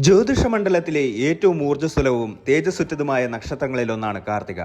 ജ്യോതിഷമണ്ഡലത്തിലെ ഏറ്റവും ഊർജ്ജസ്വലവും തേജസ്സുറ്റതുമായ നക്ഷത്രങ്ങളിലൊന്നാണ് കാർത്തിക.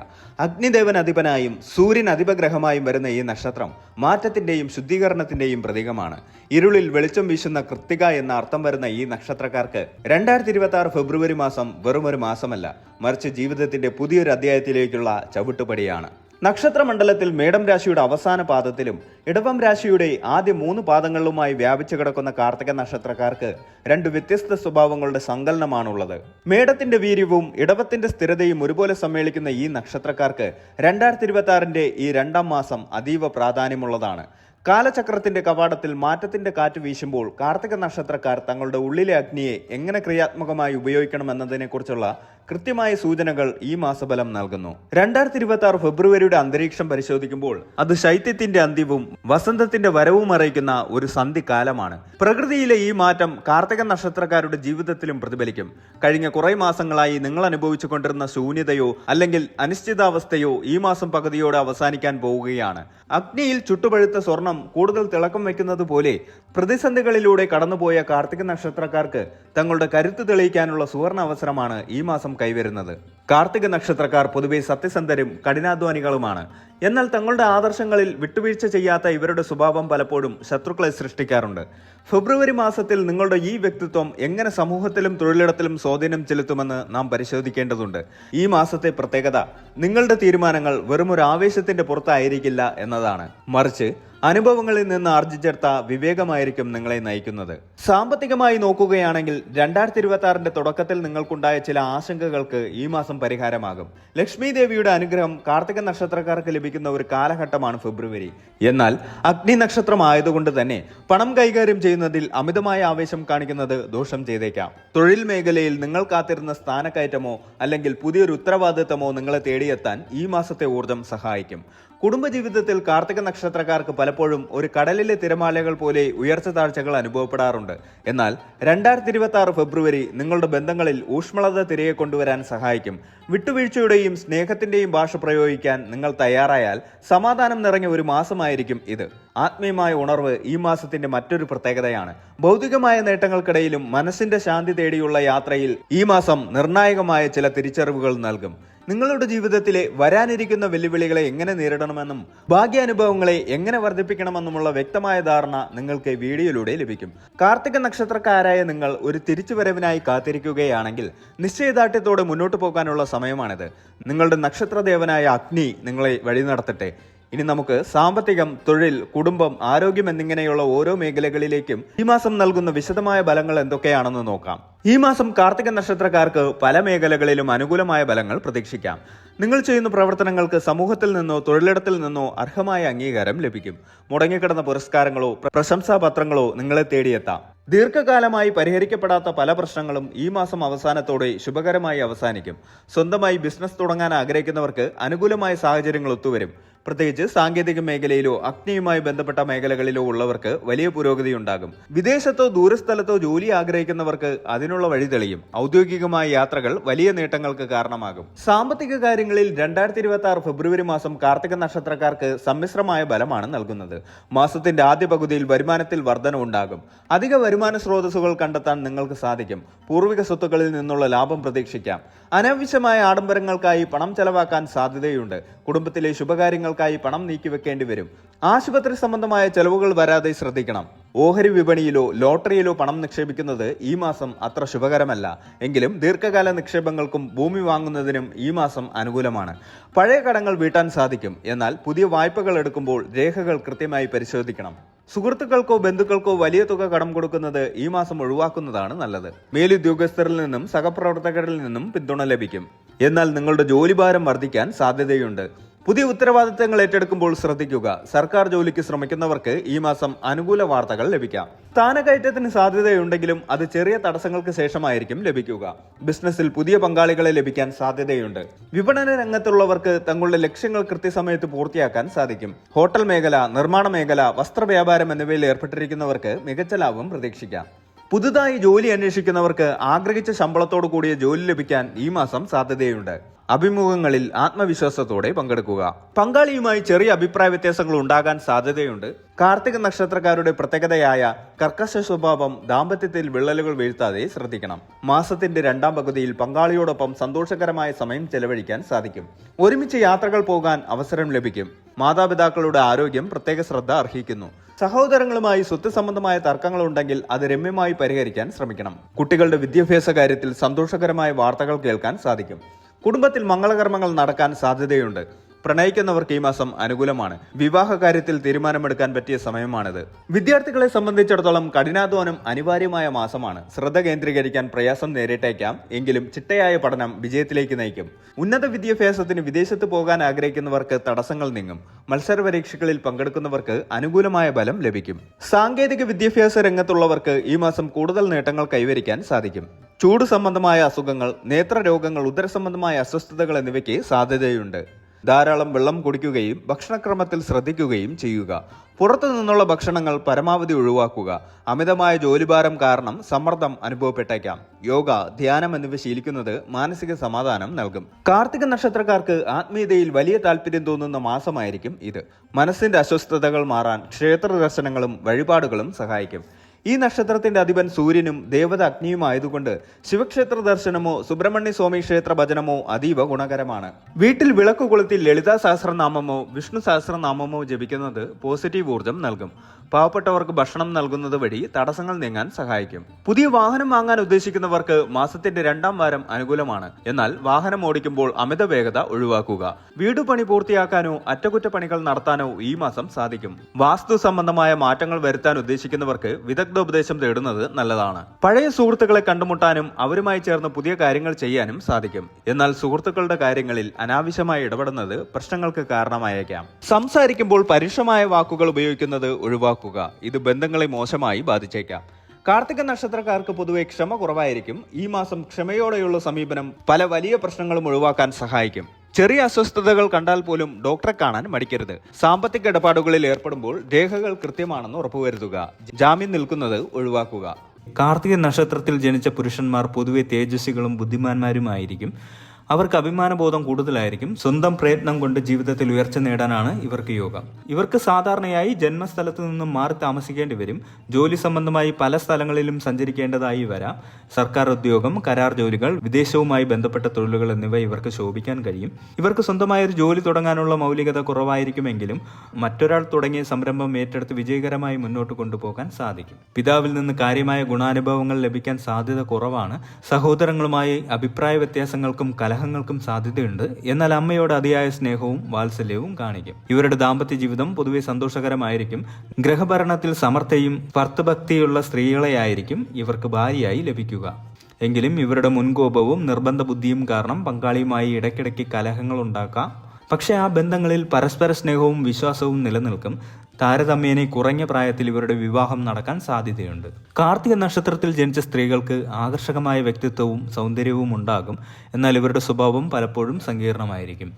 അഗ്നിദേവൻ അധിപനായും സൂര്യൻ അധിപഗ്രഹമായും വരുന്ന ഈ നക്ഷത്രം മാറ്റത്തിന്റെയും ശുദ്ധീകരണത്തിന്റെയും പ്രതീകമാണ്. ഇരുളിൽ വെളിച്ചം വീശുന്ന കൃത്തിക എന്ന അർത്ഥം വരുന്ന ഈ നക്ഷത്രക്കാർക്ക് 2026 ഫെബ്രുവരി മാസം വെറുമൊരു മാസമല്ല, മറിച്ച് ജീവിതത്തിന്റെ പുതിയൊരു അധ്യായത്തിലേക്കുള്ള ചവിട്ടുപടിയാണ്. നക്ഷത്രമണ്ഡലത്തിൽ മേടം രാശിയുടെ അവസാന പാദത്തിലും ഇടവം രാശിയുടെ ആദ്യ 3 പാദങ്ങളിലുമായി വ്യാപിച്ചു കിടക്കുന്ന കാർത്തിക നക്ഷത്രക്കാർക്ക് 2 വ്യത്യസ്ത സ്വഭാവങ്ങളുടെ സങ്കലനമാണുള്ളത്. മേടത്തിന്റെ വീര്യവും ഇടവത്തിന്റെ സ്ഥിരതയും ഒരുപോലെ സമ്മേളിക്കുന്ന ഈ നക്ഷത്രക്കാർക്ക് 2026 ഈ 2ാം മാസം അതീവ പ്രാധാന്യമുള്ളതാണ്. കാലചക്രത്തിന്റെ കവാടത്തിൽ മാറ്റത്തിന്റെ കാറ്റ് വീശുമ്പോൾ കാർത്തിക നക്ഷത്രക്കാർ തങ്ങളുടെ ഉള്ളിലെ അഗ്നിയെ എങ്ങനെ ക്രിയാത്മകമായി ഉപയോഗിക്കണമെന്നതിനെക്കുറിച്ചുള്ള കൃത്യമായ സൂചനകൾ ഈ മാസഫലം നൽകുന്നു. 2026 ഫെബ്രുവരിയുടെ അന്തരീക്ഷം പരിശോധിക്കുമ്പോൾ അത് ശൈത്യത്തിന്റെ അന്ത്യവും വസന്തത്തിന്റെ വരവും അറിയിക്കുന്ന ഒരു സന്ധിക്കാലമാണ്. പ്രകൃതിയിലെ ഈ മാറ്റം കാർത്തിക നക്ഷത്രക്കാരുടെ ജീവിതത്തിലും പ്രതിഫലിക്കും. കഴിഞ്ഞ കുറെ മാസങ്ങളായി നിങ്ങൾ അനുഭവിച്ചു കൊണ്ടിരുന്ന ശൂന്യതയോ അല്ലെങ്കിൽ അനിശ്ചിതാവസ്ഥയോ ഈ മാസം പകുതിയോടെ അവസാനിക്കാൻ പോവുകയാണ്. അഗ്നിയിൽ ചുട്ടുപഴുത്ത സ്വർണം കൂടുതൽ തിളക്കം വയ്ക്കുന്നത് പോലെ പ്രതിസന്ധികളിലൂടെ കടന്നുപോയ കാർത്തിക നക്ഷത്രക്കാർക്ക് തങ്ങളുടെ കരുത്ത് തെളിയിക്കാനുള്ള സുവർണ അവസരമാണ് ഈ മാസം കൈവരുന്നത്. കാർത്തിക നക്ഷത്രക്കാർ പൊതുവെ സത്യസന്ധരും കഠിനാധ്വാനികളുമാണ്. എന്നാൽ തങ്ങളുടെ ആദർശങ്ങളിൽ വിട്ടുവീഴ്ച ചെയ്യാത്ത ഇവരുടെ സ്വഭാവം പലപ്പോഴും ശത്രുക്കളെ സൃഷ്ടിക്കാറുണ്ട്. ഫെബ്രുവരി മാസത്തിൽ നിങ്ങളുടെ ഈ വ്യക്തിത്വം എങ്ങനെ സമൂഹത്തിലും തൊഴിലിടത്തിലും സ്വാധീനം ചെലുത്തുമെന്ന് നാം പരിശോധിക്കേണ്ടതുണ്ട്. ഈ മാസത്തെ പ്രത്യേകത നിങ്ങളുടെ തീരുമാനങ്ങൾ വെറുമൊരു ആവേശത്തിന്റെ പുറത്തായിരിക്കില്ല എന്നതാണ്, മറിച്ച് അനുഭവങ്ങളിൽ നിന്ന് ആർജിച്ചെടുത്ത വിവേകമായിരിക്കും നിങ്ങളെ നയിക്കുന്നത്. സാമ്പത്തികമായി നോക്കുകയാണെങ്കിൽ 2026 തുടക്കത്തിൽ നിങ്ങൾക്കുണ്ടായ ചില ആശങ്കകൾക്ക് ഈ മാസം പരിഹാരമാകും. ലക്ഷ്മി ദേവിയുടെ അനുഗ്രഹം കാർത്തിക നക്ഷത്രക്കാർക്ക് ലഭിക്കുന്ന ഒരു കാലഘട്ടമാണ് ഫെബ്രുവരി. എന്നാൽ അഗ്നി നക്ഷത്രം ആയതുകൊണ്ട് തന്നെ പണം കൈകാര്യം ചെയ്യുന്നതിൽ അമിതമായ ആവേശം കാണിക്കുന്നത് ദോഷം ചെയ്തേക്കാം. തൊഴിൽ മേഖലയിൽ നിങ്ങൾ കാത്തിരുന്ന സ്ഥാനക്കയറ്റമോ അല്ലെങ്കിൽ പുതിയൊരു ഉത്തരവാദിത്തമോ നിങ്ങളെ തേടിയെത്താൻ ഈ മാസത്തെ ഊർജം സഹായിക്കും. കുടുംബജീവിതത്തിൽ കാർത്തിക നക്ഷത്രക്കാർക്ക് പലപ്പോഴും ഒരു കടലിലെ തിരമാലകൾ പോലെ ഉയർച്ച താഴ്ചകൾ അനുഭവപ്പെടാറുണ്ട്. എന്നാൽ 2026 ഫെബ്രുവരി നിങ്ങളുടെ ബന്ധങ്ങളിൽ ഊഷ്മളത തിരികെ കൊണ്ടുവരാൻ സഹായിക്കും. വിട്ടുവീഴ്ചയുടെയും സ്നേഹത്തിന്റെയും ഭാഷ പ്രയോഗിക്കാൻ നിങ്ങൾ തയ്യാറായാൽ സമാധാനം നിറഞ്ഞ ഒരു മാസമായിരിക്കും ഇത്. ആത്മീയമായ ഉണർവ് ഈ മാസത്തിന്റെ മറ്റൊരു പ്രത്യേകതയാണ്. ഭൗതികമായ നേട്ടങ്ങൾക്കിടയിലും മനസ്സിന്റെ ശാന്തി തേടിയുള്ള യാത്രയിൽ ഈ മാസം നിർണായകമായ ചില തിരിച്ചറിവുകൾ നൽകും. നിങ്ങളുടെ ജീവിതത്തിലെ വരാനിരിക്കുന്ന വെല്ലുവിളികളെ എങ്ങനെ നേരിടണമെന്നും ഭാഗ്യാനുഭവങ്ങളെ എങ്ങനെ വർദ്ധിപ്പിക്കണമെന്നുമുള്ള വ്യക്തമായ ധാരണ നിങ്ങൾക്ക് വീഡിയോയിലൂടെ ലഭിക്കും. കാർത്തിക നക്ഷത്രക്കാരായ നിങ്ങൾ ഒരു തിരിച്ചുവരവിനായി കാത്തിരിക്കുകയാണെങ്കിൽ നിശ്ചയദാർഢ്യത്തോടെ മുന്നോട്ട് പോകാനുള്ള സമയമാണിത്. നിങ്ങളുടെ നക്ഷത്രദേവനായ അഗ്നി നിങ്ങളെ വഴി നടത്തട്ടെ. ഇനി നമുക്ക് സാമ്പത്തികം, തൊഴിൽ, കുടുംബം, ആരോഗ്യം എന്നിങ്ങനെയുള്ള ഓരോ മേഖലകളിലേക്കും ഈ മാസം നൽകുന്ന വിശദമായ ഫലങ്ങൾ എന്തൊക്കെയാണെന്ന് നോക്കാം. ഈ മാസം കാർത്തിക നക്ഷത്രക്കാർക്ക് പല മേഖലകളിലും അനുകൂലമായ ഫലങ്ങൾ പ്രതീക്ഷിക്കാം. നിങ്ങൾ ചെയ്യുന്ന പ്രവർത്തനങ്ങൾക്ക് സമൂഹത്തിൽ നിന്നോ തൊഴിലിടത്തിൽ നിന്നോ അർഹമായ അംഗീകാരം ലഭിക്കും. മുടങ്ങിക്കിടന്ന പുരസ്കാരങ്ങളോ പ്രശംസാപത്രങ്ങളോ നിങ്ങളെ തേടിയെത്താം. ദീർഘകാലമായി പരിഹരിക്കപ്പെടാത്ത പല പ്രശ്നങ്ങളും ഈ മാസം അവസാനത്തോടെ ശുഭകരമായി അവസാനിക്കും. സ്വന്തമായി ബിസിനസ് തുടങ്ങാൻ ആഗ്രഹിക്കുന്നവർക്ക് അനുകൂലമായ സാഹചര്യങ്ങൾ ഒത്തുവരും. പ്രത്യേകിച്ച് സാങ്കേതിക മേഖലയിലോ അഗ്നിയുമായി ബന്ധപ്പെട്ട മേഖലകളിലോ ഉള്ളവർക്ക് വലിയ പുരോഗതി ഉണ്ടാകും. വിദേശത്തോ ദൂരസ്ഥലത്തോ ജോലി ആഗ്രഹിക്കുന്നവർക്ക് അതിനുള്ള വഴി തെളിയും. ഔദ്യോഗികമായ യാത്രകൾ വലിയ നേട്ടങ്ങൾക്ക് കാരണമാകും. സാമ്പത്തിക കാര്യങ്ങളിൽ 2026 ഫെബ്രുവരി മാസം കാർത്തിക നക്ഷത്രക്കാർക്ക് സമ്മിശ്രമായ ഫലമാണ് നൽകുന്നത്. മാസത്തിന്റെ ആദ്യ പകുതിയിൽ വരുമാനത്തിൽ വർധനവുണ്ടാകും. അധിക വരുമാന സ്രോതസ്സുകൾ കണ്ടെത്താൻ നിങ്ങൾക്ക് സാധിക്കും. പൂർവിക സ്വത്തുക്കളിൽ നിന്നുള്ള ലാഭം പ്രതീക്ഷിക്കാം. അനാവശ്യമായ ആഡംബരങ്ങൾക്കായി പണം ചെലവാക്കാൻ സാധ്യതയുണ്ട്. കുടുംബത്തിലെ ശുഭകാര്യങ്ങൾക്കായി പണം നീക്കിവെക്കേണ്ടി വരും. ആശുപത്രി സംബന്ധമായ ചെലവുകൾ വരാതെ ശ്രദ്ധിക്കണം. ഓഹരി വിപണിയിലോ ലോട്ടറിയിലോ പണം നിക്ഷേപിക്കുന്നത് ഈ മാസം അത്ര ശുഭകരമല്ല. എങ്കിലും ദീർഘകാല നിക്ഷേപങ്ങൾക്കും ഭൂമി വാങ്ങുന്നതിനും ഈ മാസം അനുകൂലമാണ്. പഴയ കടങ്ങൾ വീട്ടാൻ സാധിക്കും. എന്നാൽ പുതിയ വായ്പകൾ എടുക്കുമ്പോൾ രേഖകൾ കൃത്യമായി പരിശോധിക്കണം. സുഹൃത്തുക്കൾക്കോ ബന്ധുക്കൾക്കോ വലിയ തുക കടം കൊടുക്കുന്നത് ഈ മാസം ഒഴിവാക്കുന്നതാണ് നല്ലത്. മേലുദ്യോഗസ്ഥരിൽ നിന്നും സഹപ്രവർത്തകരിൽ നിന്നും പിന്തുണ ലഭിക്കും. എന്നാൽ നിങ്ങളുടെ ജോലിഭാരം വർദ്ധിക്കാൻ സാധ്യതയുണ്ട്. പുതിയ ഉത്തരവാദിത്തങ്ങൾ ഏറ്റെടുക്കുമ്പോൾ ശ്രദ്ധിക്കുക. സർക്കാർ ജോലിക്ക് ശ്രമിക്കുന്നവർക്ക് ഈ മാസം അനുകൂല വാർത്തകൾ ലഭിക്കാം. സ്ഥാനക്കയറ്റത്തിന് സാധ്യതയുണ്ടെങ്കിലും അത് ചെറിയ തടസ്സങ്ങൾക്ക് ശേഷമായിരിക്കും ലഭിക്കുക. ബിസിനസ്സിൽ പുതിയ പങ്കാളികളെ ലഭിക്കാൻ സാധ്യതയുണ്ട്. വിപണന രംഗത്തുള്ളവർക്ക് തങ്ങളുടെ ലക്ഷ്യങ്ങൾ കൃത്യസമയത്ത് പൂർത്തിയാക്കാൻ സാധിക്കും. ഹോട്ടൽ മേഖല, നിർമ്മാണ മേഖല, വസ്ത്രവ്യാപാരം എന്നിവയിൽ ഏർപ്പെട്ടിരിക്കുന്നവർക്ക് മികച്ച ലാഭം പ്രതീക്ഷിക്കാം. പുതുതായി ജോലി അന്വേഷിക്കുന്നവർക്ക് ആഗ്രഹിച്ച ശമ്പളത്തോടു കൂടിയ ജോലി ലഭിക്കാൻ ഈ മാസം സാധ്യതയുണ്ട്. അഭിമുഖങ്ങളിൽ ആത്മവിശ്വാസത്തോടെ പങ്കെടുക്കുക. പങ്കാളിയുമായി ചെറിയ അഭിപ്രായ വ്യത്യാസങ്ങൾ ഉണ്ടാകാൻ സാധ്യതയുണ്ട്. കാർത്തിക നക്ഷത്രക്കാരുടെ പ്രത്യേകതയായ കർക്കശ സ്വഭാവം ദാമ്പത്യത്തിൽ വിള്ളലുകൾ വീഴ്ത്താതെ ശ്രദ്ധിക്കണം. മാസത്തിന്റെ രണ്ടാം പകുതിയിൽ പങ്കാളിയോടൊപ്പം സന്തോഷകരമായ സമയം ചെലവഴിക്കാൻ സാധിക്കും. ഒരുമിച്ച് യാത്രകൾ പോകാൻ അവസരം ലഭിക്കും. മാതാപിതാക്കളുടെ ആരോഗ്യം പ്രത്യേക ശ്രദ്ധ അർഹിക്കുന്നു. സഹോദരങ്ങളുമായി സ്വത്ത് സംബന്ധമായ തർക്കങ്ങൾ ഉണ്ടെങ്കിൽ അത് രമ്യമായി പരിഹരിക്കാൻ ശ്രമിക്കണം. കുട്ടികളുടെ വിദ്യാഭ്യാസ കാര്യത്തിൽ സന്തോഷകരമായ വാർത്തകൾ കേൾക്കാൻ സാധിക്കും. കുടുംബത്തിൽ മംഗളകർമ്മങ്ങൾ നടക്കാൻ സാധ്യതയുണ്ട്. പ്രണയിക്കുന്നവർക്ക് ഈ മാസം അനുകൂലമാണ്. വിവാഹ കാര്യത്തിൽ തീരുമാനമെടുക്കാൻ പറ്റിയ സമയമാണിത്. വിദ്യാർത്ഥികളെ സംബന്ധിച്ചിടത്തോളം കഠിനാധ്വാനം അനിവാര്യമായ മാസമാണ്. ശ്രദ്ധ കേന്ദ്രീകരിക്കാൻ പ്രയാസം നേരിട്ടേക്കാം. എങ്കിലും ചിട്ടയായ പഠനം വിജയത്തിലേക്ക് നയിക്കും. ഉന്നത വിദ്യാഭ്യാസത്തിന് വിദേശത്ത് പോകാൻ ആഗ്രഹിക്കുന്നവർക്ക് തടസ്സങ്ങൾ നീങ്ങും. മത്സര പരീക്ഷകളിൽ പങ്കെടുക്കുന്നവർക്ക് അനുകൂലമായ ഫലം ലഭിക്കും. സാങ്കേതിക വിദ്യാഭ്യാസ രംഗത്തുള്ളവർക്ക് ഈ മാസം കൂടുതൽ നേട്ടങ്ങൾ കൈവരിക്കാൻ സാധിക്കും. ചൂട് സംബന്ധമായ അസുഖങ്ങൾ, നേത്രരോഗങ്ങൾ, ഉദരസംബന്ധമായ അസ്വസ്ഥതകൾ എന്നിവയ്ക്ക് സാധ്യതയുണ്ട്. ധാരാളം വെള്ളം കുടിക്കുകയും ഭക്ഷണക്രമത്തിൽ ശ്രദ്ധിക്കുകയും ചെയ്യുക. പുറത്തു നിന്നുള്ള ഭക്ഷണങ്ങൾ പരമാവധി ഒഴിവാക്കുക. അമിതമായ ജോലിഭാരം കാരണം സമ്മർദ്ദം അനുഭവപ്പെട്ടേക്കാം. യോഗ, ധ്യാനം എന്നിവ ശീലിക്കുന്നത് മാനസിക സമാധാനം നൽകും. കാർത്തിക നക്ഷത്രക്കാർക്ക് ആത്മീയതയിൽ വലിയ താല്പര്യം തോന്നുന്ന മാസമായിരിക്കും ഇത്. മനസ്സിന്റെ അസ്വസ്ഥതകൾ മാറാൻ ക്ഷേത്ര ദർശനങ്ങളും വഴിപാടുകളും സഹായിക്കും. ഈ നക്ഷത്രത്തിന്റെ അധിപൻ സൂര്യനും ദേവത അഗ്നിയുമായതുകൊണ്ട് ശിവക്ഷേത്ര ദർശനമോ സുബ്രഹ്മണ്യ സ്വാമി ക്ഷേത്ര ഭജനമോ അതീവ ഗുണകരമാണ്. വീട്ടിൽ വിളക്ക് കൊളുത്തി ലളിതാ സഹസ്രനാമമോ വിഷ്ണു സഹസ്രനാമമോ ജപിക്കുന്നത് പോസിറ്റീവ് ഊർജം നൽകും. പാവപ്പെട്ടവർക്ക് ഭക്ഷണം നൽകുന്നത് വഴി തടസ്സങ്ങൾ നീങ്ങാൻ സഹായിക്കും. പുതിയ വാഹനം വാങ്ങാൻ ഉദ്ദേശിക്കുന്നവർക്ക് മാസത്തിന്റെ രണ്ടാം വാരം അനുകൂലമാണ്. എന്നാൽ വാഹനം ഓടിക്കുമ്പോൾ അമിത വേഗത ഒഴിവാക്കുക. വീട് പണി പൂർത്തിയാക്കാനോ അറ്റകുറ്റപ്പണികൾ നടത്താനോ ഈ മാസം സാധിക്കും. വാസ്തു സംബന്ധമായ മാറ്റങ്ങൾ വരുത്താൻ ഉദ്ദേശിക്കുന്നവർക്ക് വിദഗ്ധോപദേശം തേടുന്നത് നല്ലതാണ്. പഴയ സുഹൃത്തുക്കളെ കണ്ടുമുട്ടാനും അവരുമായി ചേർന്ന് പുതിയ കാര്യങ്ങൾ ചെയ്യാനും സാധിക്കും. എന്നാൽ സുഹൃത്തുക്കളുടെ കാര്യങ്ങളിൽ അനാവശ്യമായി ഇടപെടുന്നത് പ്രശ്നങ്ങൾക്ക് കാരണമായേക്കാം. സംസാരിക്കുമ്പോൾ പരുഷമായ വാക്കുകൾ ഉപയോഗിക്കുന്നത് ഒഴിവാക്കുക. ഇത് ബന്ധങ്ങളെ മോശമായി ബാധിച്ചേക്കാം. കാർത്തിക നക്ഷത്രക്കാർക്ക് പൊതുവെ ക്ഷമ കുറവായിരിക്കും. ഈ മാസം ക്ഷമയോടെയുള്ള സമീപനം പല വലിയ പ്രശ്നങ്ങളും ഒഴിവാക്കാൻ സഹായിക്കും. ചെറിയ അസ്വസ്ഥതകൾ കണ്ടാൽ പോലും ഡോക്ടറെ കാണാൻ മടിക്കരുത്. സാമ്പത്തിക ഇടപാടുകളിൽ ഏർപ്പെടുമ്പോൾ രേഖകൾ കൃത്യമാണെന്ന് ഉറപ്പുവരുത്തുക. ജാമ്യം നിൽക്കുന്നത് ഒഴിവാക്കുക. കാർത്തിക നക്ഷത്രത്തിൽ ജനിച്ച പുരുഷന്മാർ പൊതുവെ തേജസ്വികളും ബുദ്ധിമാന്മാരുമായിരിക്കും. അവർക്ക് അഭിമാനബോധം കൂടുതലായിരിക്കും. സ്വന്തം പ്രയത്നം കൊണ്ട് ജീവിതത്തിൽ ഉയർച്ച നേടാനാണ് ഇവർക്ക് യോഗം. ഇവർക്ക് സാധാരണയായി ജന്മസ്ഥലത്ത് നിന്നും മാറി താമസിക്കേണ്ടി വരും. ജോലി സംബന്ധമായി പല സ്ഥലങ്ങളിലും സഞ്ചരിക്കേണ്ടതായി വരാം. സർക്കാർ ഉദ്യോഗം, കരാർ ജോലികൾ, വിദേശവുമായി ബന്ധപ്പെട്ട തൊഴിലുകൾ എന്നിവ ഇവർക്ക് ശോഭിക്കാൻ കഴിയും. ഇവർക്ക് സ്വന്തമായൊരു ജോലി തുടങ്ങാനുള്ള മൗലികത കുറവായിരിക്കുമെങ്കിലും മറ്റൊരാൾ തുടങ്ങിയ സംരംഭം ഏറ്റെടുത്ത് വിജയകരമായി മുന്നോട്ട് കൊണ്ടുപോകാൻ സാധിക്കും. പിതാവിൽ നിന്ന് കാര്യമായ ഗുണാനുഭവങ്ങൾ ലഭിക്കാൻ സാധ്യത കുറവാണ്. സഹോദരങ്ങളുമായി അഭിപ്രായ വ്യത്യാസങ്ങൾക്കും കലഹങ്ങൾക്കും സാധ്യതയുണ്ട്. എന്നാൽ അമ്മയോട് അതിയായ സ്നേഹവും വാത്സല്യവും കാണിക്കും. ഇവരുടെ ദാമ്പത്യ ജീവിതം പൊതുവെ സന്തോഷകരമായിരിക്കും. ഗ്രഹഭരണത്തിൽ സമർത്ഥയും ഭർത്തൃഭക്തിയുള്ള സ്ത്രീകളെയായിരിക്കും ഇവർക്ക് ഭാര്യയായി ലഭിക്കുക. എങ്കിലും ഇവരുടെ മുൻകോപവും നിർബന്ധ ബുദ്ധിയും കാരണം പങ്കാളിയുമായി ഇടയ്ക്കിടയ്ക്ക് കലഹങ്ങൾ ഉണ്ടാക്കാം. പക്ഷേ ആ ബന്ധങ്ങളിൽ പരസ്പര സ്നേഹവും വിശ്വാസവും നിലനിൽക്കും. താരതമ്യേന കുറഞ്ഞ പ്രായത്തിൽ ഇവരുടെ വിവാഹം നടക്കാൻ സാധ്യതയുണ്ട്. കാർത്തിക നക്ഷത്രത്തിൽ ജനിച്ച സ്ത്രീകൾക്ക് ആകർഷകമായ വ്യക്തിത്വവും സൗന്ദര്യവും ഉണ്ടാകും. എന്നാൽ ഇവരുടെ സ്വഭാവം പലപ്പോഴും സങ്കീർണമായിരിക്കും.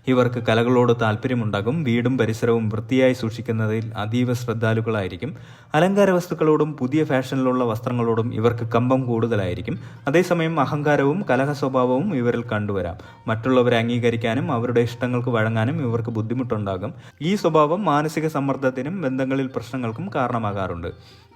ഇവർക്ക് കലകളോട് താല്പര്യമുണ്ടാകും. വീടും പരിസരവും വൃത്തിയായി സൂക്ഷിക്കുന്നതിൽ അതീവ ശ്രദ്ധാലുക്കളായിരിക്കും. അലങ്കാര വസ്തുക്കളോടും പുതിയ ഫാഷനിലുള്ള വസ്ത്രങ്ങളോടും ഇവർക്ക് കമ്പം കൂടുതലായിരിക്കും. അതേസമയം അഹങ്കാരവും കലഹ സ്വഭാവവും ഇവരിൽ കണ്ടുവരാം. മറ്റുള്ളവരെ അംഗീകരിക്കാനും അവരുടെ ഇഷ്ടങ്ങൾക്ക് വഴങ്ങാനും ഇവർക്ക് ബുദ്ധിമുട്ടുണ്ടാകും. ഈ സ്വഭാവം മാനസിക സമ്മർദ്ദത്തിനും ബന്ധങ്ങളിൽ പ്രശ്നങ്ങൾക്കും കാരണമാകാറുണ്ട്.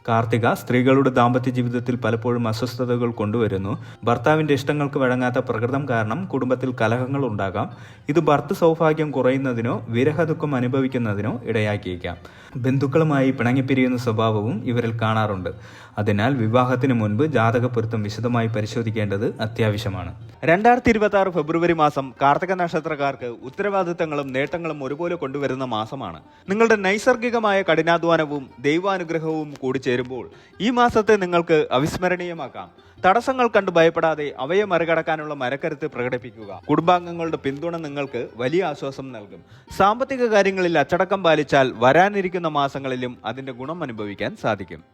കാർത്തിക സ്ത്രീകളുടെ ദാമ്പത്യ ജീവിതത്തിൽ പലപ്പോഴും അസ്വസ്ഥതകൾ കൊണ്ടുവരുന്നു. ഭർത്താവിന്റെ ഇഷ്ടങ്ങൾക്ക് വഴങ്ങാത്ത പ്രകൃതം കാരണം കുടുംബത്തിൽ കലഹങ്ങൾ ഉണ്ടാകാം. ഇത് ഭർത്തൃ സൗഭാഗ്യം കുറയുന്നതിനോ വിരഹദുഃഖം അനുഭവിക്കുന്നതിനോ ഇടയാക്കിയേക്കാം. ബന്ധുക്കളുമായി പിണങ്ങിപ്പിരിയുന്ന സ്വഭാവവും ഇവരിൽ കാണാറുണ്ട്. അതിനാൽ വിവാഹത്തിന് മുൻപ് ജാതക പൊരുത്തം വിശദമായി പരിശോധിക്കേണ്ടത് അത്യാവശ്യമാണ്. 2026 ഫെബ്രുവരി മാസം കാർത്തിക നക്ഷത്രക്കാർക്ക് ഉത്തരവാദിത്തങ്ങളും നേട്ടങ്ങളും ഒരുപോലെ കൊണ്ടുവരുന്ന മാസമാണ്. നിങ്ങളുടെ നൈസർഗികമായ കഠിനാധ്വാനവും ദൈവാനുഗ്രഹവും കൂടിച്ചേരുമ്പോൾ ഈ മാസത്തെ നിങ്ങൾക്ക് അവിസ്മരണീയമാക്കാം. തടസ്സങ്ങൾ കണ്ട് ഭയപ്പെടാതെ അവയെ മറികടക്കാനുള്ള മനക്കരുത്ത് പ്രകടിപ്പിക്കുക. കുടുംബാംഗങ്ങളുടെ പിന്തുണ നിങ്ങൾക്ക് വലിയ ആശ്വാസം നൽകും. സാമ്പത്തിക കാര്യങ്ങളിൽ അച്ചടക്കം പാലിച്ചാൽ വരാനിരിക്കുന്ന മാസങ്ങളിലും അതിന്റെ ഗുണം അനുഭവിക്കാൻ സാധിക്കും.